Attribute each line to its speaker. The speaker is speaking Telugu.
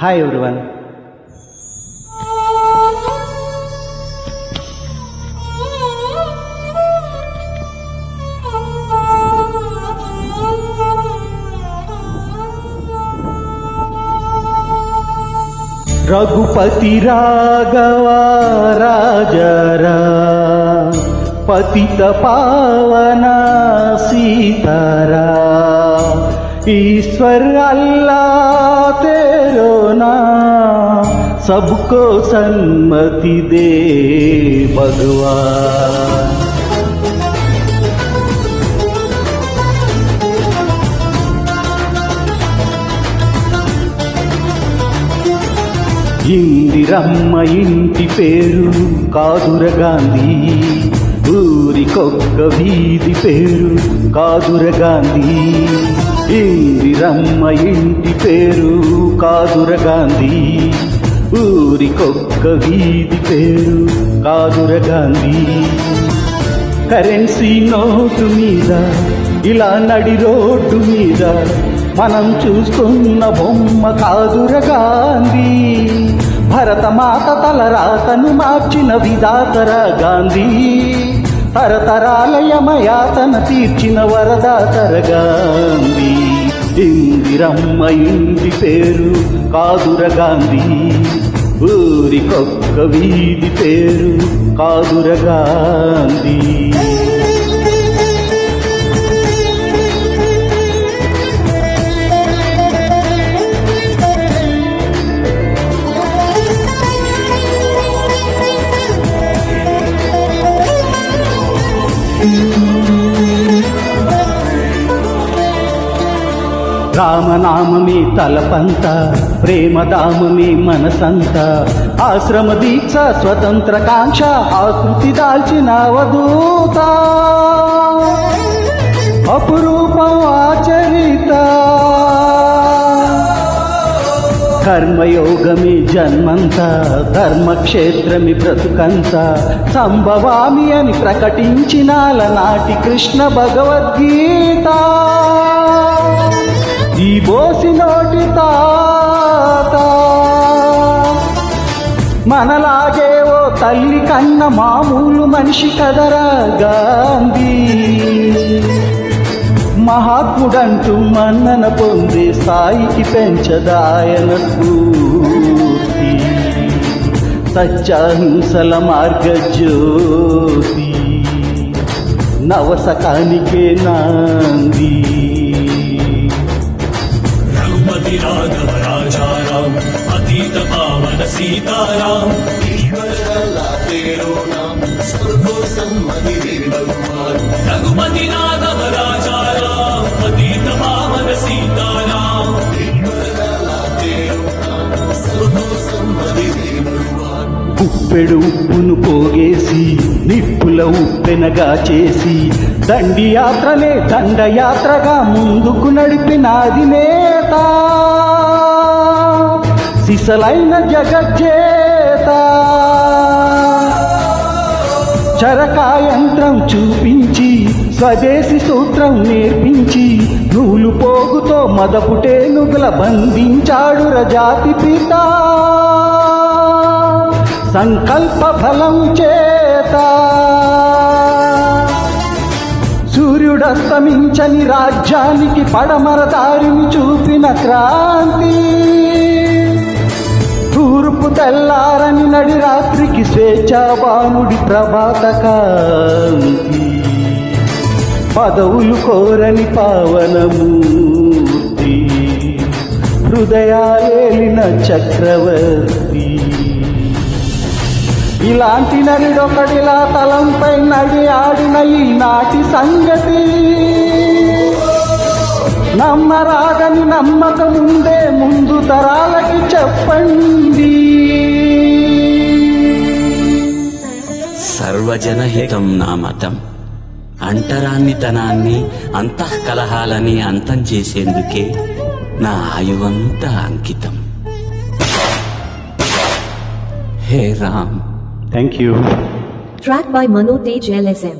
Speaker 1: Hi everyone. రఘుపతి రాఘవ రాజరా పతిత పావన సీతారా ईश्वर अल्लाह तेरो नाम सबको सन्मति दे भगवान. ఇందిరమ్మ ఇంటి పేరు కాదుర గాంధీ, ఊరికొక్క వీధి పేరు కాదుర గాంధీ. ఇందిరమ్మ ఇంటి పేరు కాదుర గాంధీ, ఊరికొక్క వీధి పేరు కాదుర గాంధీ. కరెన్సీ నోటు మీద ఇలా నడి రోడ్డు మీద మనం చూస్తున్న బొమ్మ కాదుర గాంధీ. భరతమాత తలరాతను మార్చిన విధాతర గాంధీ, తరతరాల యమయాతన తీర్చిన వరదాతర గాంధీ. ఇందిరమ్మ ఇంటి పేరు కాదుర గాంధీ, ఊరికొక్క వీధి పేరు కాదుర గాంధీ. రామనామమే తలపంత, ప్రేమదామమే మనసంత. ఆశ్రమ దీక్ష స్వతంత్ర కాంక్ష ఆకృతి దాల్చిన అవధూత. అపురూపం ఆచరిత కర్మయోగమే జన్మంత, ధర్మక్షేత్రమి బ్రతుకంత. సంభవామి అని ప్రకటించిన నాటి కృష్ణ భగవద్గీత. ఈ బోసి నోటి తాత మనలాగే ఓ తల్లి కన్న మామూలు మనిషి కదరా గాంధీ. మహాత్ముడంటూ మన్నన పొందే స్థాయికి పెంచదాయన స్ఫూర్తి. సత్యాహింసల మార్గజ్యోతి, నవశకానికే నాంది.
Speaker 2: रघुपति राघव राजाराम अतीत पावन सीताराम ईश्वर अल्लाह तेरो नाम सबको सम्मति दे भगवान. रघुपति राघव राजाराम अतीत पावन सीताराम ईश्वर अल्लाह तेरो नाम सबको सम्मति दे भगवान.
Speaker 1: ఉప్పెడు ఉప్పును పోగేసి నిప్పుల ఉప్పెనగా చేసి దండి యాత్రనే దండయాత్రగా ముందుకు నడిపినాది నేత. సిసలైన జగజ్జేత చరకాయంత్రం చూపించి స్వదేశీ సూత్రం నేర్పించి నూలు పోగుతో మదపుటేనుగుల బంధించాడు రజాతి పిత. సంకల్ప ఫలం చేత సూర్యుడస్తమించని రాజ్యానికి పడమర దారిని చూపిన క్రాంతి. తూర్పు తెల్లారని నడి రాత్రికి స్వేచ్ఛావానుడి ప్రభాత కాంతి. పదవులు కోరని పావనమూర్తి, హృదయాలేలిన చక్రవర్తి. ఇలాంటి నడిడొకడిలా తలంపై నడి ఆడిన ఈనాటి సంగతి నమ్మరాగని నమ్మకముందే ముందు తరాలకి చెప్పండి.
Speaker 3: సర్వజనహితం నా మతం. అంటరాన్నితనాన్ని అంతఃకలహాలని అంతం చేసేందుకే నా ఆయువంతా అంకితం. హే Ram.
Speaker 1: Thank you.
Speaker 4: Track by Mano Tej LSM.